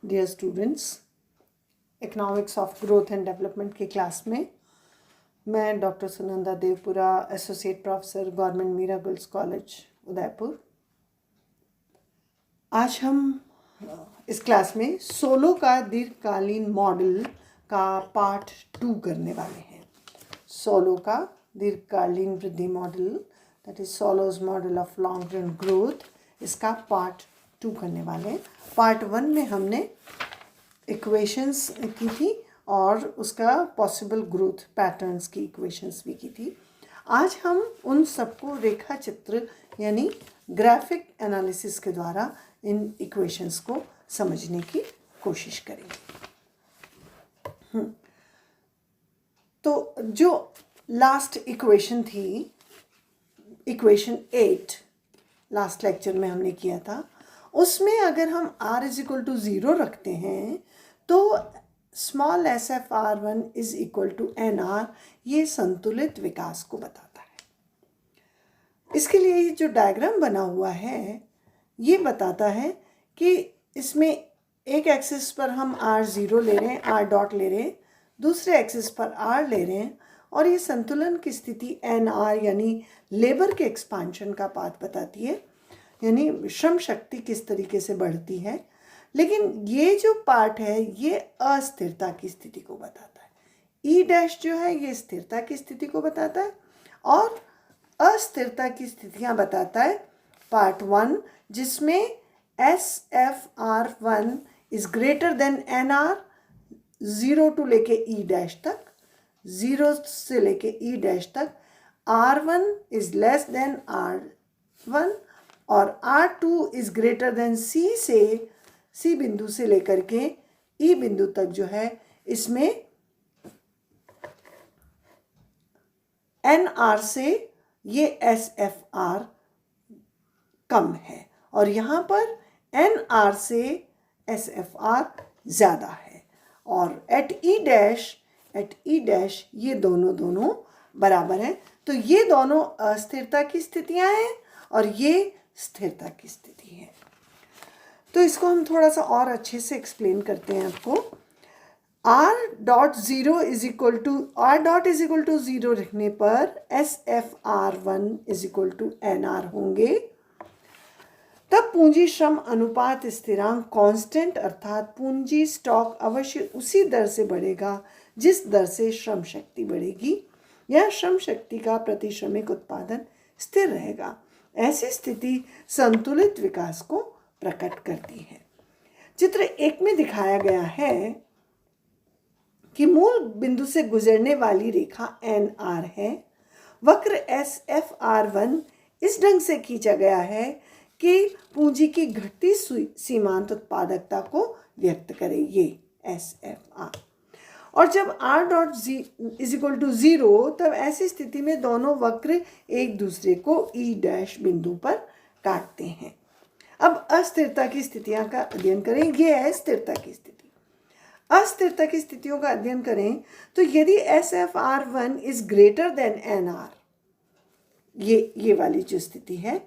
Dear students, economics of growth and development के class में मैं doctor Sunanda Devpura, associate professor, government Meera girls college Udaipur. आज हम इस क्लास में सोलो का दीर्घकालीन मॉडल का पार्ट 2 करने वाले हैं। सोलो का दीर्घकालीन वृद्धि model, that is swallows model of long run growth, इसका पार्ट 2 करने वाले हैं। पार्ट 1 में हमने इक्वेशंस की थी और उसका पॉसिबल ग्रोथ पैटर्न्स की इक्वेशंस भी की थी। आज हम उन सबको रेखा चित्र यानी ग्राफिक एनालिसिस के द्वारा इन इक्वेशंस को समझने की कोशिश करेंगे। तो जो लास्ट इक्वेशन थी, इक्वेशन 8 लास्ट लेक्चर में हमने किया था, उसमें अगर हम r इज इक्वल टू 0 रखते हैं तो small S F R one is equal to N R, ये संतुलित विकास को बताता है। इसके लिए ये जो डायग्राम बना हुआ है ये बताता है कि इसमें एक एक्सिस पर हम r0 ले रहे हैं, r डॉट ले रहे हैं, दूसरे एक्सिस पर r ले रहे हैं, और ये संतुलन की स्थिति एन आर यानी लेबर के एक्सपांशन का पाथ बताती है, यानी श्रम शक्ति किस तरीके से बढ़ती है। लेकिन ये जो पार्ट है ये अस्थिरता की स्थिति को बताता है। ई डैश जो है ये स्थिरता की स्थिति को बताता है और अस्थिरता की स्थितियां बताता है पार्ट 1, जिसमें S F R one is greater than N R, 0 to लेके ई डैश तक, 0 से लेके ई डैश तक, R1 is less than R1 और R2 is greater then C से, C बिंदु से लेकर के E बिंदु तक जो है इसमें NR से ये SFR कम है और यहाँ पर NR से SFR ज़्यादा है, और एट ई डैश ये दोनों बराबर हैं। तो ये दोनों अस्थिरता की स्थितियाँ हैं और ये स्थिरता की स्थिति है। तो इसको हम थोड़ा सा और अच्छे से एक्सप्लेन करते हैं आपको। r dot is equal to 0 रखने पर SFR1 is equal to NR होंगे। तब पूंजी श्रम अनुपात स्थिरांक कांस्टेंट अर्थात पूंजी स्टॉक अवश्य उसी दर से बढ़ेगा जिस दर से श्रम शक्ति बढ़ेगी, या श्रम शक्ति का प्रति श्रमिक उत्पादन स्थिर रहेगा। ऐसी स्थिति संतुलित विकास को प्रकट करती है। चित्र 1 में दिखाया गया है कि मूल बिंदु से गुजरने वाली रेखा NR है। वक्र SFR1 इस ढंग से खींचा गया है कि पूंजी की घटती सीमांत उत्पादकता को व्यक्त करे, ये SFR। और जब R dot is equal to 0, तब ऐसी स्थिति में दोनों वक्र एक दूसरे को E डैश बिंदु पर काटते हैं। अब अस्थिरता की स्थितियां का अध्ययन करें। ये है स्थिरता की स्थिति। अस्थिरता की स्थितियों का अध्ययन करें तो यदि SFR1 is greater then NR, ये वाली जो स्थिति है,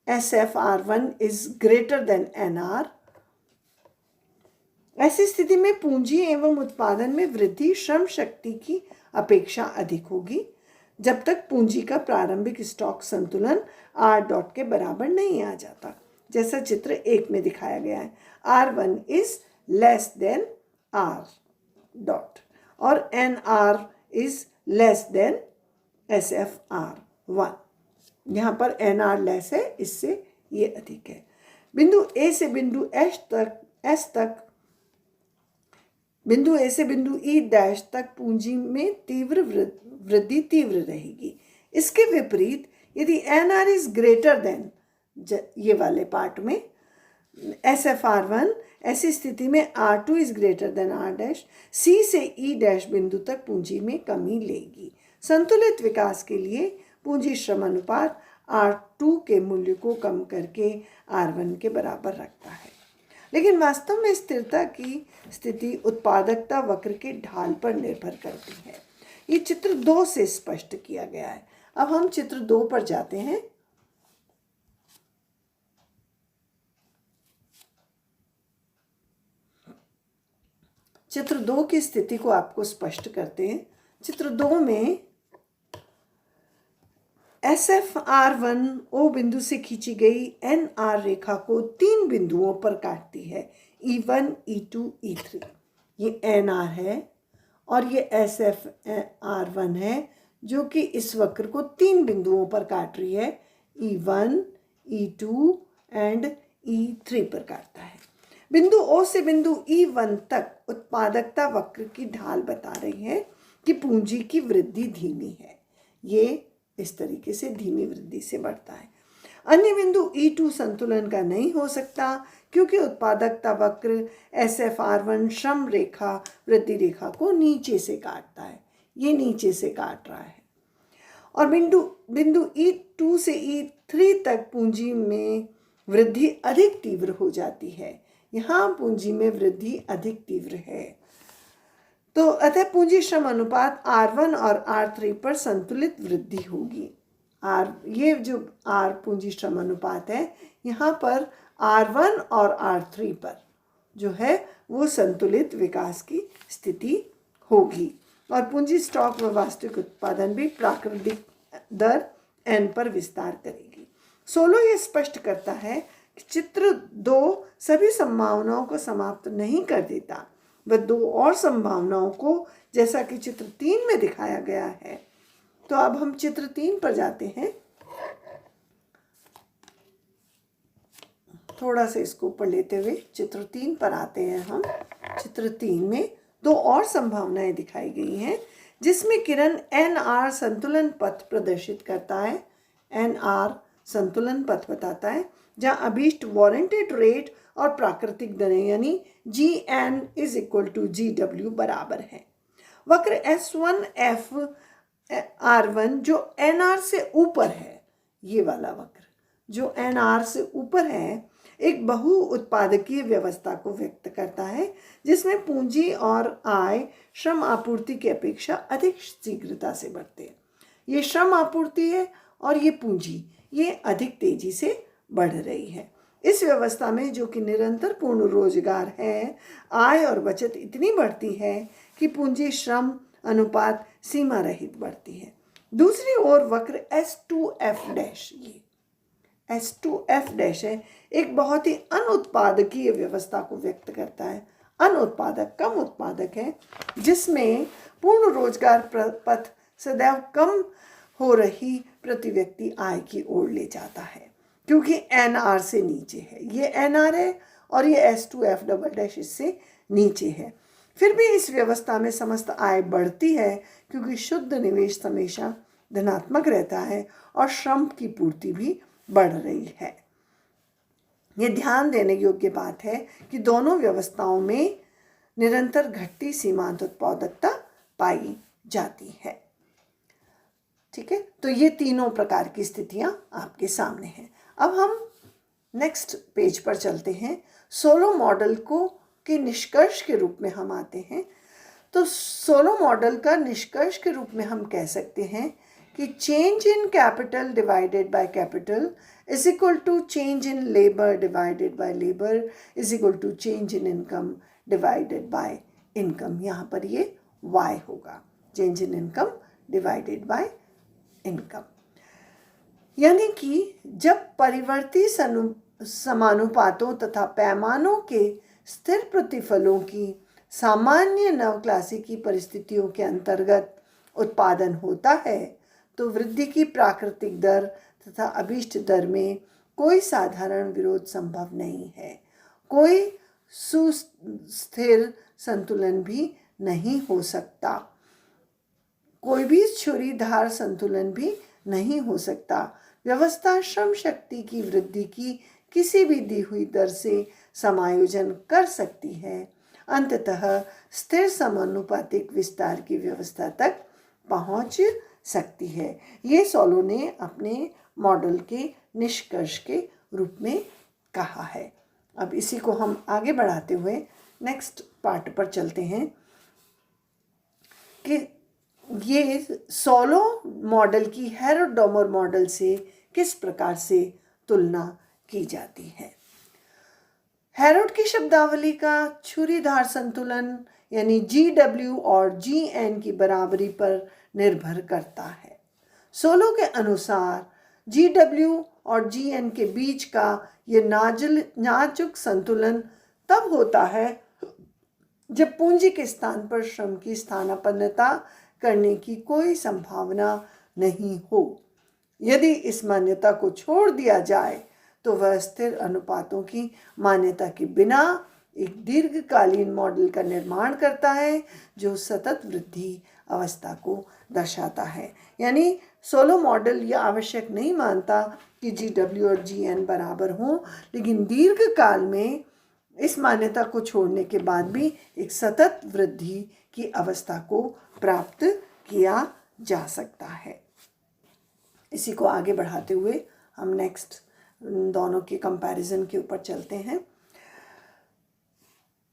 SFR1 is greater then NR, ऐसी स्थिति में पूंजी एवं उत्पादन में वृद्धि श्रम शक्ति की अपेक्षा अधिक होगी जब तक पूंजी का प्रारंभिक स्टॉक संतुलन R डॉट के बराबर नहीं आ जाता, जैसा चित्र 1 में दिखाया गया है। R1 is less than R dot और NR is less than SFR1। यहाँ पर NR लेस है, इससे ये अधिक है। बिंदु A से बिंदु बिंदु A से बिंदु E डैश तक पूंजी में तीव्र वृद्धि तीव्र रहेगी। इसके विपरीत यदि NR इज ग्रेटर देन, ये वाले पार्ट में SFR1, ऐसी स्थिति में R2 is greater then R dash, C से E डैश बिंदु तक पूंजी में कमी लेगी। संतुलित विकास के लिए पूंजी श्रम अनुपात R2 के मूल्य को कम करके R1 के बराबर रखता है। लेकिन वास्तव में स्थिरता की स्थिति उत्पादकता वक्र के ढाल पर निर्भर करती है। ये चित्र 2 से स्पष्ट किया गया है। अब हम चित्र 2 पर जाते हैं। चित्र 2 की स्थिति को आपको स्पष्ट करते हैं। चित्र 2 में SFR1 O बिंदु से खींची गई NR रेखा को 3 बिंदुओं पर काटती है, E1, E2, E3। ये NR है और ये SFR1 है जो कि इस वक्र को 3 बिंदुओं पर काट रही है, E1, E2 एंड E3 पर काटता है। बिंदु O से बिंदु E1 तक उत्पादकता वक्र की ढाल बता रही है कि पूंजी की वृद्धि धीमी है। ये इस तरीके से धीमी वृद्धि से बढ़ता है। अन्य बिंदु E2 संतुलन का नहीं हो सकता क्योंकि उत्पादकता वक्र SFR1 श्रम रेखा वृद्धि रेखा को नीचे से काटता है। ये नीचे से काट रहा है। और बिंदु E2 से E3 तक पूंजी में वृद्धि अधिक तीव्र हो जाती है। यहाँ पूंजी में वृद्धि अधिक तीव्र है। तो अतः पूंजी श्रम अनुपात R1 और R3 पर संतुलित वृद्धि होगी। ये जो R पूंजी श्रम अनुपात है, यहाँ पर R1 और R3 पर जो है वो संतुलित विकास की स्थिति होगी। और पूंजी स्टॉक व वास्तविक उत्पादन भी प्राकृतिक दर N पर विस्तार करेगी। 16 ये स्पष्ट करता है कि चित्र 2 सभी संभावनाओं को समाप्त नहीं कर देता, वह 2 और संभावनाओं को, जैसा कि चित्र 3 में दिखाया गया है। तो अब हम चित्र 3 पर जाते हैं। थोड़ा सा इसको ऊपर लेते हुए चित्र 3 पर आते हैं हम। चित्र 3 में 2 और संभावनाएं दिखाई गई हैं जिसमें किरण NR संतुलन पथ प्रदर्शित करता है। NR संतुलन पथ बताता है जहां अभीष्ट वारंटेड रेट और प्राकृतिक दरें यानी GN is equal to GW बराबर है। वक्र S1F R1 जो NR से ऊपर है, ये वाला वक्र जो NR से ऊपर है, एक बहु उत्पादकीय व्यवस्था को व्यक्त करता है जिसमें पूंजी और आय श्रम आपूर्ति की अपेक्षा अधिक शीघ्रता से बढ़ते हैं। ये श्रम आपूर्ति है और ये पूंजी ये अधिक तेजी से बढ़ रही है। इस व्यवस्था में जो कि निरंतर पूर्ण रोजगार है, आय और बचत इतनी बढ़ती है कि पूंजी श्रम अनुपात सीमा रहित बढ़ती है। दूसरी ओर वक्र S2F डैश, ये S2F डैश है, एक बहुत ही अनुत्पादकीय व्यवस्था को व्यक्त करता है। अनुत्पादक कम उत्पादक है जिसमें पूर्ण रोजगार पथ सदैव कम हो रही प्रति व्यक्ति आय की ओर ले जाता है क्योंकि NR से नीचे है। ये NR है और ये S2F डबल डैश इससे नीचे है। फिर भी इस व्यवस्था में समस्त आय बढ़ती है क्योंकि शुद्ध निवेश हमेशा धनात्मक रहता है और श्रम की पूर्ति भी बढ़ रही है। ये ध्यान देने योग्य बात है कि दोनों व्यवस्थाओं में निरंतर घटती सीमांत उत्पादकता पाई जाती है। ठीक है, तो ये तीनों प्रकार की स्थितियां आपके सामने हैं। अब हम नेक्स्ट पेज पर चलते हैं। सोलो मॉडल को के निष्कर्ष के रूप में हम आते हैं। तो सोलो मॉडल का निष्कर्ष के रूप में हम कह सकते हैं कि change in capital divided by capital is equal to change in labour divided by labour is equal to change in income divided by income. यहाँ पर ये y होगा, change in income divided by income. यानी कि जब परिवर्ती समानुपातों तथा पैमानों के स्थिर प्रतिफलों की सामान्य नवक्लासिकी परिस्थितियों के अंतर्गत उत्पादन होता है तो वृद्धि की प्राकृतिक दर तथा अभीष्ट दर में कोई साधारण विरोध संभव नहीं है। कोई सुस्थिर संतुलन भी नहीं हो सकता, कोई भी छुरीधार संतुलन भी नहीं हो सकता। व्यवस्था श्रम शक्ति की वृद्धि की किसी भी दी हुई दर से समायोजन कर सकती है, अंततः स्थिर समानुपातिक विस्तार की व्यवस्था तक पहुंच सकती है। ये सोलो ने अपने मॉडल के निष्कर्ष के रूप में कहा है। अब इसी को हम आगे बढ़ाते हुए नेक्स्ट पार्ट पर चलते हैं कि ये सोलो मॉडल की हेरोडोमर मॉडल से किस प्रकार से तुलना की जाती है। हेरोड की शब्दावली का छुरीधार संतुलन यानी GW और GN की बराबरी पर निर्भर करता है। सोलो के अनुसार GW और GN के बीच का ये नाजुक संतुलन तब होता है जब पूंजी के स्थान पर श्रम की स्थानापन्नता करने की कोई संभावना नहीं हो। यदि इस मान्यता को छोड़ दिया जाए तो वह स्थिर अनुपातों की मान्यता के बिना एक दीर्घकालीन मॉडल का निर्माण करता है जो सतत वृद्धि अवस्था को दर्शाता है। यानी सोलो मॉडल यह आवश्यक नहीं मानता कि GW और GN बराबर हों, लेकिन दीर्घकाल में इस मान्यता को छोड़ने के बाद भी एक सतत वृद्धि की अवस्था को प्राप्त किया जा सकता है। इसी को आगे बढ़ाते हुए हम नेक्स्ट दोनों के कंपैरिजन के ऊपर चलते हैं।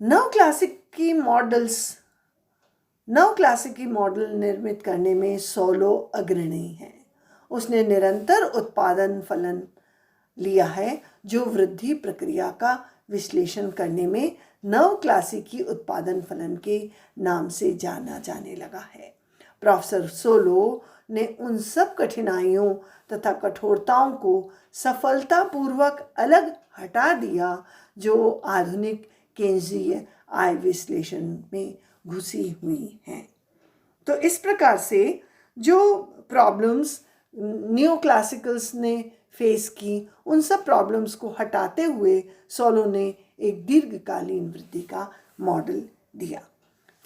नव क्लासिकी मॉडल निर्मित करने में सोलो अग्रणी है। उसने निरंतर उत्पादन फलन लिया है जो वृद्धि प्रक्रिया का विश्लेषण करने में नव क्लासिकी उत्पादन फलन के नाम से जाना जाने लगा है। प्रोफेसर सोलो ने उन सब कठिनाइयों तथा कठोरताओं को सफलतापूर्वक अलग हटा दिया जो आधुनिक केंद्रीय आय विश्लेषण में घुसी हुई हैं। तो इस प्रकार से जो प्रॉब्लम्स न्यू क्लासिकल्स ने फेस की, उन सब प्रॉब्लम्स को हटाते हुए सोलो ने एक दीर्घकालीन वृद्धि का मॉडल दिया।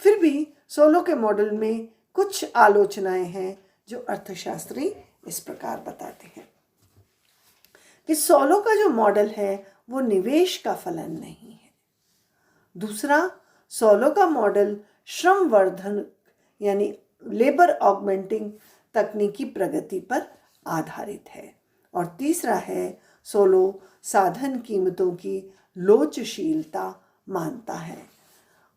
फिर भी सोलो के मॉडल में कुछ आलोचनाएं हैं जो अर्थशास्त्री इस प्रकार बताते हैं कि सोलो का जो मॉडल है वो निवेश का फलन नहीं है। दूसरा, सोलो का मॉडल श्रम वर्धन यानी लेबर ऑगमेंटिंग तकनीकी प्रगति पर आधारित है। और तीसरा है, सोलो साधन कीमतों की लोचशीलता मानता है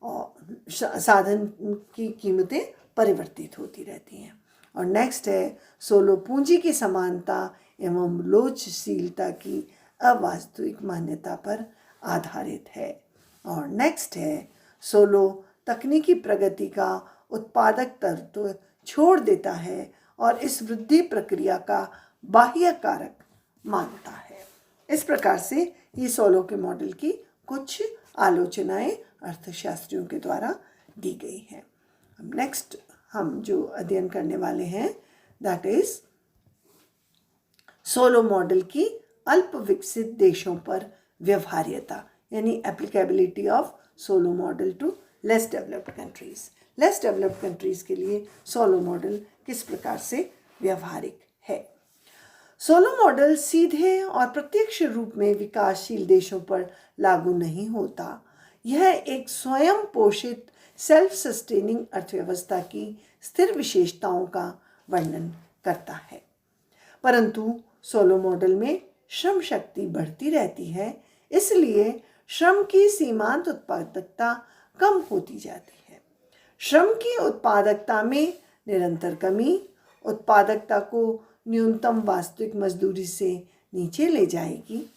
और साधन की कीमतें परिवर्तित होती रहती हैं। और नेक्स्ट है, सोलो पूंजी की समानता एवं लोचशीलता की अवास्तविक मान्यता पर आधारित है। और नेक्स्ट है, सोलो तकनीकी प्रगति का उत्पादक तत्व छोड़ देता है और इस वृद्धि प्रक्रिया का बाह्य कारक मानता है। इस प्रकार से ये सोलो के मॉडल की कुछ आलोचनाएं अर्थशास्त्रियों के द्वारा दी गई हैं। नेक्स्ट हम जो अध्ययन करने वाले हैं दैट इज सोलो मॉडल की अल्प विकसित देशों पर व्यवहार्यता यानी applicability of Solow model to less developed countries. Less developed countries के लिए सोलो मॉडल किस प्रकार से व्यवहारिक है। सोलो मॉडल सीधे और प्रत्यक्ष रूप में विकासशील देशों पर लागू नहीं होता। यह एक स्वयं पोषित सेल्फ सस्टेनिंग अर्थव्यवस्था की स्थिर विशेषताओं का वर्णन करता है। परंतु सोलो मॉडल में श्रम शक्ति बढ़ती रहती है, इसलिए श्रम की सीमांत उत्पादकता कम होती जाती है। श्रम की उत्पादकता में निरंतर कमी उत्पादकता को न्यूनतम वास्तविक मजदूरी से नीचे ले जाएगी।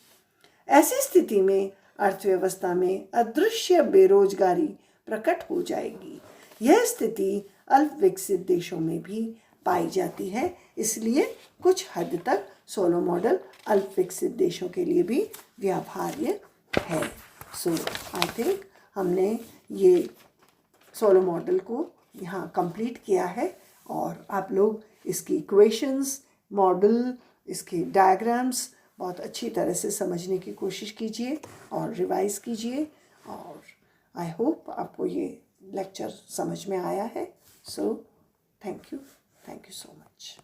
ऐसी स्थिति में अर्थव्यवस्था में अदृश्य बेरोजगारी प्रकट हो जाएगी। यह स्थिति अल्प विकसित देशों में भी पाई जाती है, इसलिए कुछ हद तक सोलो मॉडल अल्प विकसित देशों के लिए भी व्यवहार्य है। सो आई थिंक हमने ये सोलो मॉडल को यहाँ कंप्लीट किया है और आप लोग इसकी इक्वेशंस, मॉडल, इसके डायग्राम्स बहुत अच्छी तरह से समझने की कोशिश कीजिए और रिवाइज कीजिए। और आई होप आपको ये लेक्चर समझ में आया है। So thank you so much.